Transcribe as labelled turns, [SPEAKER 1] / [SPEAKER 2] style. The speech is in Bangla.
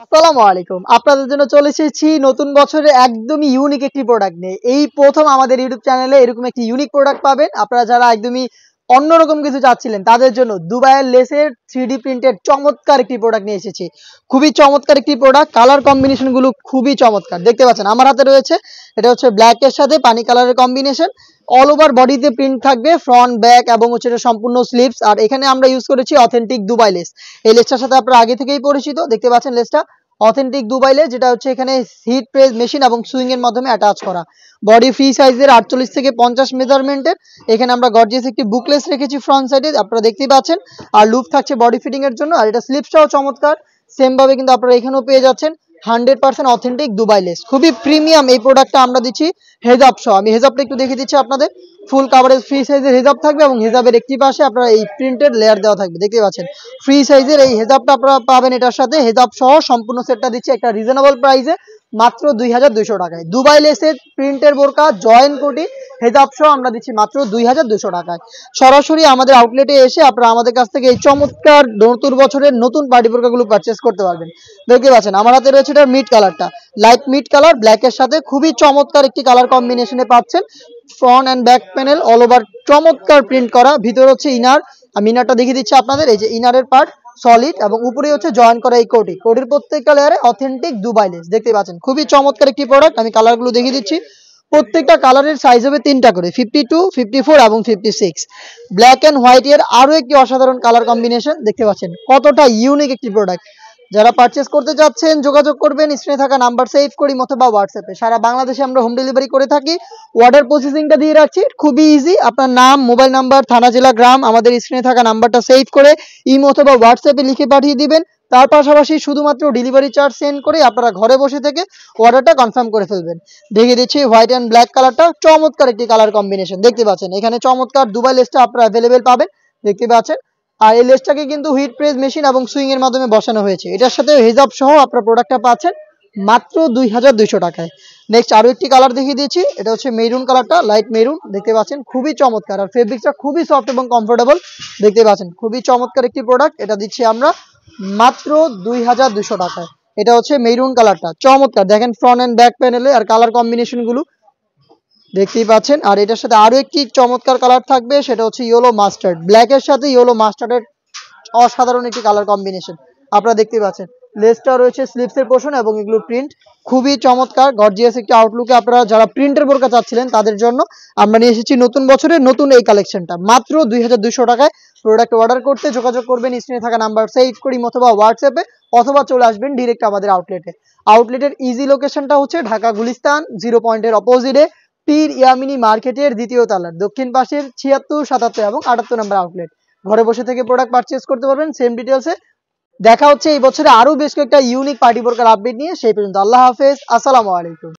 [SPEAKER 1] আসসালামু আলাইকুম। আপনাদের জন্য চলে এসেছি নতুন বছরে একদমই ইউনিক একটি প্রোডাক্ট নিয়ে। এই প্রথম আমাদের ইউটিউব চ্যানেলে এরকম একটি ইউনিক প্রোডাক্ট পাবেন। আপনারা যারা একদমই অন্যরকম কিছু চাচ্ছিলেন তাদের জন্য দুবাইয়ের লেসের 3D প্রিন্টেড চমৎকার একটি প্রোডাক্ট নিয়ে এসেছি। খুবই চমৎকার একটি প্রোডাক্ট, কালার কম্বিনেশন গুলো খুবই চমৎকার। দেখতে পাচ্ছেন আমার হাতে রয়েছে, এটা হচ্ছে ব্ল্যাক এর সাথে পানি কালারের কম্বিনেশন। অল ওভার বডিতে প্রিন্ট থাকবে, ফ্রন্ট ব্যাক এবং হচ্ছে এটা সম্পূর্ণ স্লিভস। আর এখানে আমরা ইউজ করেছি অথেন্টিক দুবাই লেস। এই লেসটার সাথে আপনারা আগে থেকেই পরিচিত, দেখতে পাচ্ছেন লেসটা অথেন্টিক দুবাই লেস, যেটা হচ্ছে এখানে হিট প্রেস মেশিন এবং সুইং এর মাধ্যমে অ্যাটাচ করা। বডি ফ্রি সাইজের 48 থেকে 50 মেজারমেন্টের। এখানে আমরা গর্জিয়াস একটি বুকলেস রেখেছি ফ্রন্ট সাইডে, আপনারা দেখতেই পাচ্ছেন। আর লুপ থাকছে বডি ফিটিং এর জন্য। আর এটা স্লিপসটাও চমৎকার, সেম ভাবে কিন্তু আপনারা এখানেও পেয়ে যাচ্ছেন 100% অথেন্টিক দুবাই লেস। খুবই প্রিমিয়াম এই প্রোডাক্টটা আমরা দিচ্ছি হেজাব সহ। আমি হেজাবটা একটু দেখিয়ে দিচ্ছি আপনাদের। ফুল কাভারেজ ফ্রি সাইজের হেজাব থাকবে এবং হেজাবের একটি পাশে আপনারা এই প্রিন্টেড লেয়ার দেওয়া থাকবে, দেখতে পাচ্ছেন। ফ্রি সাইজের এই হেজাবটা আপনারা পাবেন এটার সাথে। হেজাব সহ সম্পূর্ণ সেটটা দিচ্ছি একটা রিজনেবল প্রাইসে, মাত্র 2200 টাকায়। দুবাই লেসের প্রিন্টের বোরকা জয়েন কোটি হেজাব সহ আমরা দিচ্ছি মাত্র 2200 টাকায়। সরাসরি আমাদের আউটলেটে এসে আপনারা আমাদের কাছ থেকে এই চমৎকার নতুন বছরের নতুন পার্টি বোরকাগুলো পারচেস করতে পারবেন। দেখতে পাচ্ছেন আমার হাতে রয়েছে এটার মিড কালারটা, লাইট মিড কালার ব্ল্যাকের সাথে খুবই চমৎকার একটি কালার কম্বিনেশনে পাচ্ছেন। Front and back panel all over চমৎকার প্রিন্ট করা। ভিতরে হচ্ছে ইনার, আমি ইনারটা দেখিয়ে দিচ্ছি আপনাদের। এই যে ইনারের পার্ট সলিড এবং উপরে হচ্ছে জয়েন করা এই কোটি। কোটির প্রত্যেকটা লেয়ারে অথেন্টিক দুবাই লেস, দেখতে পাচ্ছেন। খুবই চমৎকার একটি প্রোডাক্ট। আমি কালারগুলো দেখিয়ে দিচ্ছি। প্রত্যেকটা কালারের সাইজ হবে তিনটা করে, 52, 54 এবং 56। ব্ল্যাক অ্যান্ড হোয়াইট এর আরো একটি অসাধারণ কালার কম্বিনেশন, দেখতে পাচ্ছেন কতটা ইউনিক একটি প্রোডাক্ট। যারা পারচেস করতে যাচ্ছেন যোগাযোগ করবেন স্ক্রিনে থাকা নাম্বার সেভ করি অথবা হোয়াটসঅ্যাপে। সারা বাংলাদেশে আমরা হোম ডেলিভারি করে থাকি। অর্ডার প্রসেসিংটা দিয়ে রাখছি, খুবই ইজি। আপনার নাম, মোবাইল নাম্বার, থানা, জেলা, গ্রাম আমাদের স্ক্রিনে থাকা নাম্বারটা সেভ করে ইমো অথবা হোয়াটসঅ্যাপে লিখে পাঠিয়ে দিবেন। তার পাশাপাশি শুধুমাত্র ডেলিভারি চার্জ সেন্ড করে আপনারা ঘরে বসে থেকে অর্ডারটা কনফার্ম করে ফেলবেন। দেখিয়ে দিচ্ছি হোয়াইট অ্যান্ড ব্ল্যাক কালারটা, চমৎকার একটি কালার কম্বিনেশন, দেখতে পাচ্ছেন। এখানে চমৎকার দুবাই লেসটা আপনারা অ্যাভেলেবেল পাবেন, দেখতে পাচ্ছেন। আর এই লেসটাকে কিন্তু হিট প্রেস মেশিন এবং সুইং এর মাধ্যমে বসানো হয়েছে। এটার সাথে হেজাব সহ আপনার প্রোডাক্টটা পাচ্ছেন মাত্র 2200 টাকায়। নেক্সট আরো একটি কালার দেখিয়ে দিচ্ছি, এটা হচ্ছে মেরুন কালারটা, লাইট মেরুন, দেখতে পাচ্ছেন খুবই চমৎকার। আর ফেব্রিকটা খুবই সফট এবং কমফোর্টেবল, দেখতে পাচ্ছেন। খুবই চমৎকার একটি প্রোডাক্ট, এটা দিচ্ছি আমরা মাত্র 2200 টাকায়। এটা হচ্ছে মেরুন কালারটা, চমৎকার। দেখেন ফ্রন্ট এন্ড ব্যাক প্যানেলে আর কালার কম্বিনেশন গুলো দেখতেই পাচ্ছেন। আর এটার সাথে আরো একটি চমৎকার কালার থাকবে, সেটা হচ্ছে ইয়েলো মাস্টার্ড। ব্ল্যাক এর সাথে ইয়েলো মাস্টার্ডের অসাধারণ একটি কালার কম্বিনেশন আপনারা দেখতে পাচ্ছেন। লেসটা রয়েছে স্লিপসের পোর্শন এবং এগুলো প্রিন্ট, খুবই চমৎকার গর্জিয়াস একটি আউটলুকে। আপনারা যারা প্রিন্টের বোরকা চাচ্ছিলেন তাদের জন্য আমরা নিয়ে এসেছি নতুন বছরের নতুন এই কালেকশনটা মাত্র 2200 টাকায়। প্রোডাক্ট অর্ডার করতে যোগাযোগ করবেন স্ক্রিনে থাকা নাম্বার সেভ করি অথবা হোয়াটসঅ্যাপে, অথবা চলে আসবেন ডিরেক্ট আমাদের আউটলেটে। আউটলেটের ইজি লোকেশনটা হচ্ছে ঢাকা গুলিস্তান 0 পয়েন্টের অপোজিটে পীর ইয়ামিনী মার্কেটের দ্বিতীয় তলার দক্ষিণ পাশের 76, 77 এবং 78 নম্বর আউটলেট। ঘরে বসে থেকে প্রোডাক্ট পারচেজ করতে পারবেন সেম ডিটেলসে। দেখা হচ্ছে এই বছরে আরো বেশ কয়েকটা ইউনিক পার্টি বোরকার আপডেট নিয়ে। সেই পর্যন্ত আল্লাহ হাফেজ, আসসালামু আলাইকুম।